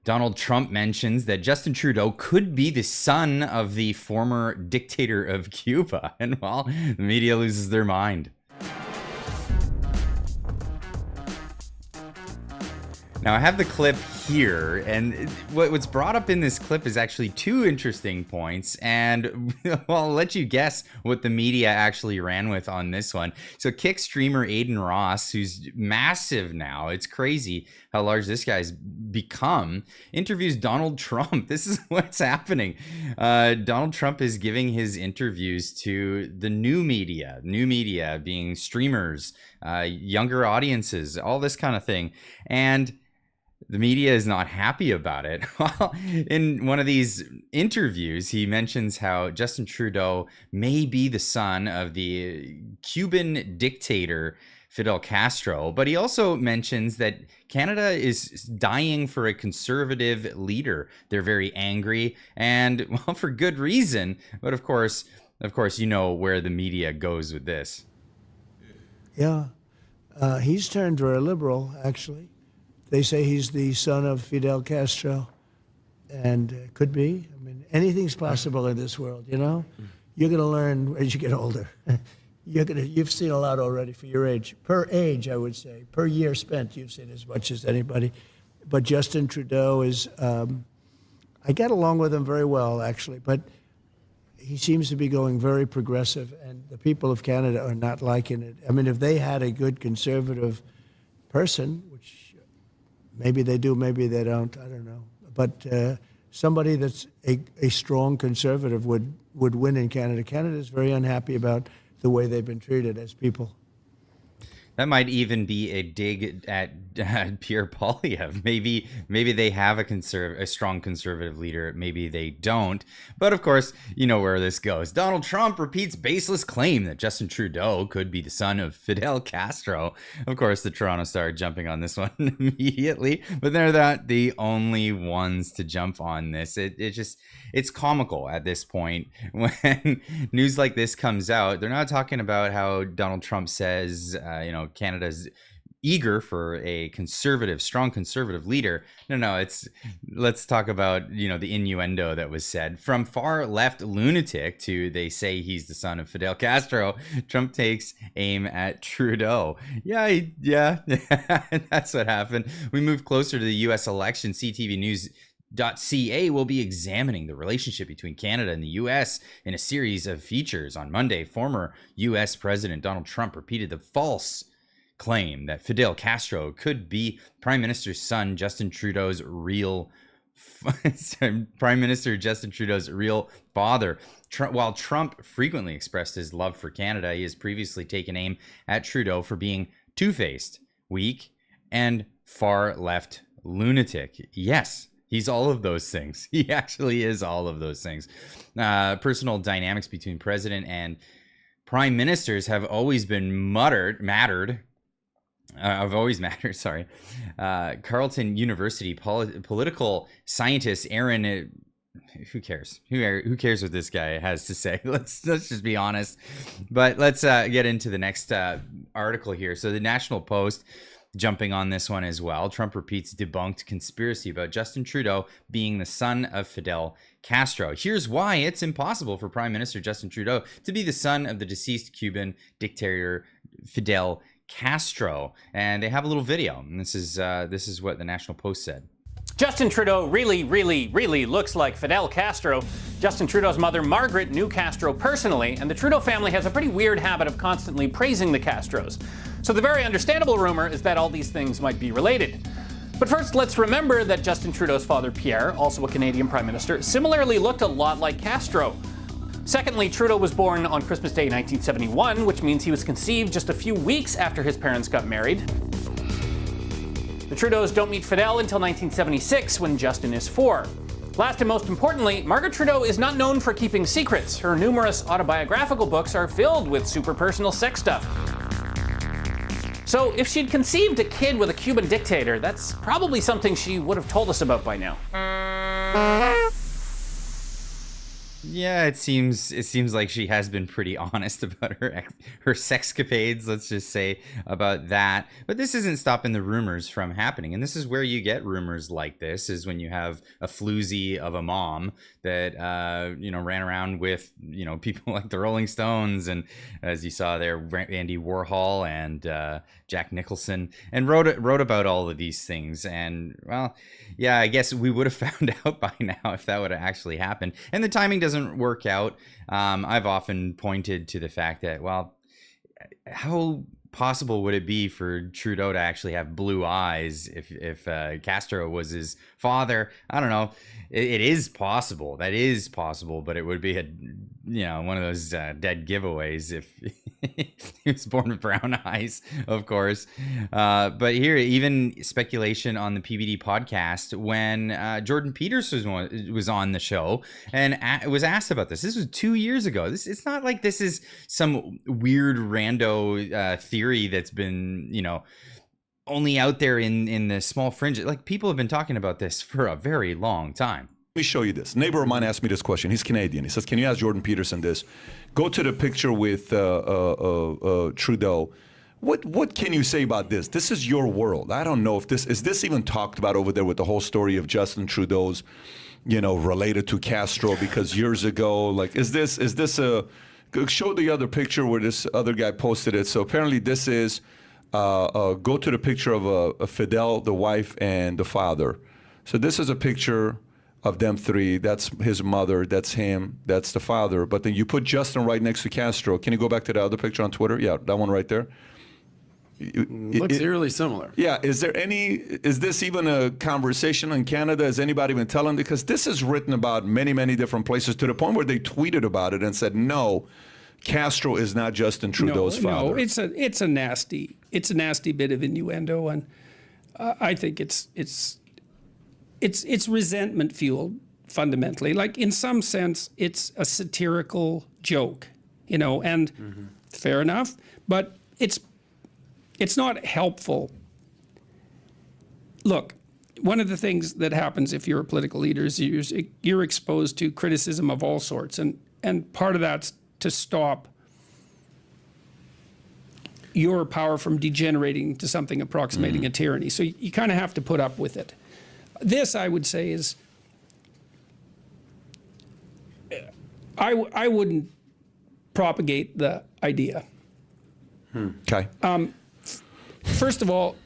Donald Trump mentions that Justin Trudeau could be the son of the former dictator of Cuba. And, well, the media loses their mind. Now, I have the clip here, and what's brought up in this clip is actually two interesting points, and well, I'll let you guess what the media actually ran with on this one. So Kick streamer Aiden Ross, who's massive now, it's crazy how large this guy's become, interviews Donald Trump. This is what's happening. Donald Trump is giving his interviews to the new media being streamers, younger audiences, all this kind of thing, and the media is not happy about it. Well, in one of these interviews, he mentions how Justin Trudeau may be the son of the Cuban dictator Fidel Castro, but he also mentions that Canada is dying for a conservative leader. They're very angry, and, well, for good reason. But of course, you know where the media goes with this. Yeah, he's turned very liberal, actually. They say he's the son of Fidel Castro, and could be. I mean, anything's possible in this world, you know? You're going to learn as you get older. You've seen a lot already for your age. Per age, I would say. Per year spent, you've seen as much as anybody. But Justin Trudeau is, I get along with him very well, actually, but he seems to be going very progressive, and the people of Canada are not liking it. I mean, if they had a good conservative person, which maybe they do, maybe they don't, I don't know. But somebody that's a strong conservative would win in Canada. Canada is very unhappy about the way they've been treated as people. That might even be a dig at Pierre Poilievre. Maybe they have a strong conservative leader. Maybe they don't. But of course, you know where this goes. Donald Trump repeats baseless claim that Justin Trudeau could be the son of Fidel Castro. Of course, the Toronto Star jumping on this one immediately. But they're not the only ones to jump on this. It's comical at this point when news like this comes out. They're not talking about how Donald Trump says, Canada's eager for a strong conservative leader. No, let's talk about, the innuendo that was said. From far left lunatic to they say he's the son of Fidel Castro, Trump takes aim at Trudeau. Yeah, that's what happened. We move closer to the U.S. election. CTV News.ca will be examining the relationship between Canada and the U.S. in a series of features. On Monday, former U.S. President Donald Trump repeated the false claim that Fidel Castro could be Prime Minister's son, Justin Trudeau's real Prime Minister Justin Trudeau's real father. While Trump frequently expressed his love for Canada, he has previously taken aim at Trudeau for being two-faced, weak, and far-left lunatic. Yes, he's all of those things. He actually is all of those things. Personal dynamics between president and prime ministers have always been mattered. Carleton University political scientist Aaron. Who cares? Who cares what this guy has to say? Let's just be honest. But let's get into the next article here. So the National Post jumping on this one as well. Trump repeats debunked conspiracy about Justin Trudeau being the son of Fidel Castro. Here's why it's impossible for Prime Minister Justin Trudeau to be the son of the deceased Cuban dictator Fidel Castro. And they have a little video. And this is what the National Post said. Justin Trudeau really looks like Fidel Castro. Justin Trudeau's mother, Margaret, knew Castro personally, and the Trudeau family has a pretty weird habit of constantly praising the Castros. So the very understandable rumor is that all these things might be related. But first, let's remember that Justin Trudeau's father, Pierre, also a Canadian Prime Minister, similarly looked a lot like Castro. Secondly, Trudeau was born on Christmas Day 1971, which means he was conceived just a few weeks after his parents got married. The Trudeaus don't meet Fidel until 1976, when Justin is 4. Last and most importantly, Margaret Trudeau is not known for keeping secrets. Her numerous autobiographical books are filled with super personal sex stuff. So if she'd conceived a kid with a Cuban dictator, that's probably something she would have told us about by now. Yeah, it seems like she has been pretty honest about her sexcapades, let's just say, about that. But this isn't stopping the rumors from happening, and this is where you get rumors like this, is when you have a floozy of a mom that ran around with people like the Rolling Stones, and as you saw there, Andy Warhol and Jack Nicholson, and wrote about all of these things. And well, yeah, I guess we would have found out by now if that would have actually happened. And the timing doesn't work out. I've often pointed to the fact that, well, how possible would it be for Trudeau to actually have blue eyes if Castro was his father? I don't know. It is possible. That is possible, but it would be one of those dead giveaways if he was born with brown eyes, of course. But here, even speculation on the PBD podcast when Jordan Peterson was on the show and was asked about this. This was 2 years ago. It's not like this is some weird rando theory that's been, only out there in the small fringe. Like, people have been talking about this for a very long time. Let me show you this. A neighbor of mine asked me this question. He's Canadian. He says, can you ask Jordan Peterson this? Go to the picture with Trudeau. What can you say about this? This is your world. I don't know if this even talked about over there with the whole story of Justin Trudeau's, related to Castro, because years ago, like, is this a, show the other picture where this other guy posted it. So apparently this is, go to the picture of Fidel, the wife, and the father. So this is a picture of them three. That's his mother, that's him, that's the father. But then you put Justin right next to Castro. Can you go back to the other picture on Twitter? Yeah, that one right there. Looks eerily similar. Yeah, is this even a conversation in Canada? Has anybody been telling? Because this is written about many, many different places, to the point where they tweeted about it and said, no, Castro is not Justin Trudeau's father. No, it's a nasty bit of innuendo, and I think it's resentment fueled fundamentally. Like, in some sense, it's a satirical joke, and fair enough, but it's not helpful. Look, one of the things that happens if you're a political leader is you're exposed to criticism of all sorts, and part of that's to stop your power from degenerating to something approximating a tyranny. So you kind of have to put up with it. This, I would say, is I wouldn't propagate the idea. Okay. First of all,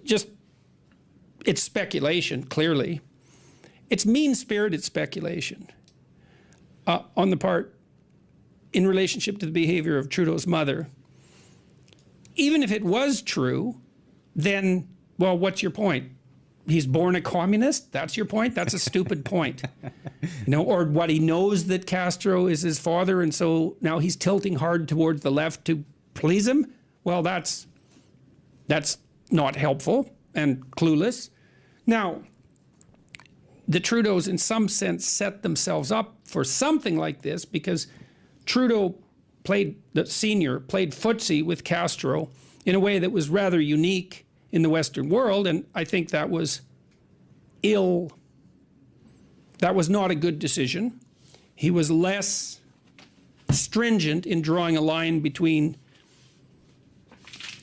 just it's speculation, clearly. It's mean-spirited speculation on the part, in relationship to the behavior of Trudeau's mother. Even if it was true, then, well, what's your point? He's born a communist? That's your point? That's a stupid point. Or what, he knows that Castro is his father, and so now he's tilting hard towards the left to please him? Well, that's not helpful and clueless. Now, the Trudeaus, in some sense, set themselves up for something like this because Trudeau played footsie with Castro in a way that was rather unique in the Western world, and I think that was that was not a good decision. He was less stringent in drawing a line between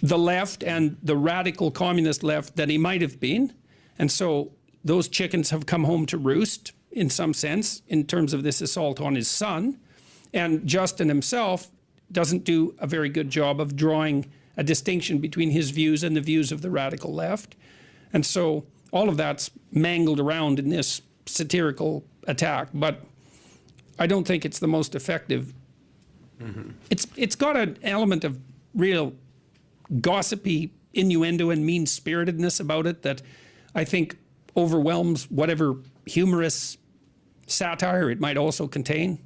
the left and the radical communist left than he might have been, and so those chickens have come home to roost in some sense in terms of this assault on his son. And Justin himself doesn't do a very good job of drawing a distinction between his views and the views of the radical left. And so all of that's mangled around in this satirical attack, but I don't think it's the most effective. It's got an element of real gossipy innuendo and mean-spiritedness about it that I think overwhelms whatever humorous satire it might also contain.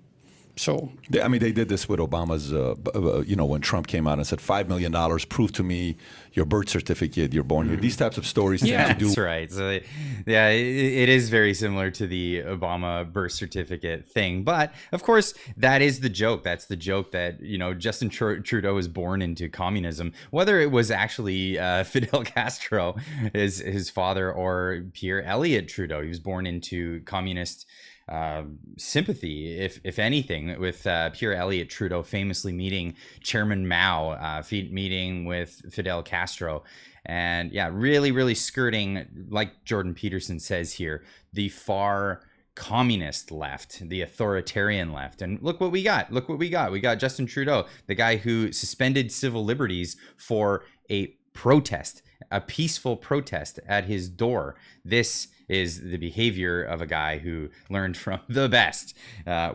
So, I mean, they did this with Obama's, when Trump came out and said, $5 million, prove to me your birth certificate, you're born here. These types of stories tend to do. That's right. So, yeah, it is very similar to the Obama birth certificate thing. But, of course, that is the joke. That's the joke that, Justin Trudeau was born into communism. Whether it was actually Fidel Castro, his father, or Pierre Elliott Trudeau, he was born into communist sympathy, if anything, with Pierre Elliott Trudeau famously meeting Chairman Mao, meeting with Fidel Castro. And yeah, really, really skirting, like Jordan Peterson says here, the far communist left, the authoritarian left. And look what we got. Look what we got. We got Justin Trudeau, the guy who suspended civil liberties for a protest, a peaceful protest at his door. This is the behavior of a guy who learned from the best,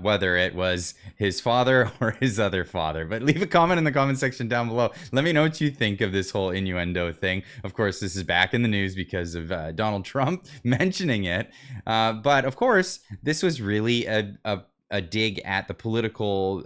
whether it was his father or his other father. But leave a comment in the comment section down below. Let me know what you think of this whole innuendo thing. Of course, this is back in the news because of Donald Trump mentioning it. But of course, this was really a dig at the political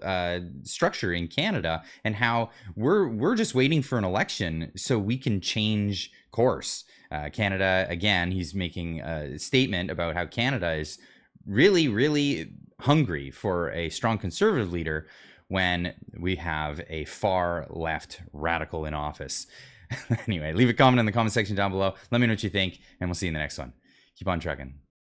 structure in Canada and how we're just waiting for an election so we can change course. Canada, again, he's making a statement about how Canada is really, really hungry for a strong conservative leader when we have a far left radical in office. Anyway, leave a comment in the comment section down below. Let me know what you think, and we'll see you in the next one. Keep on trucking.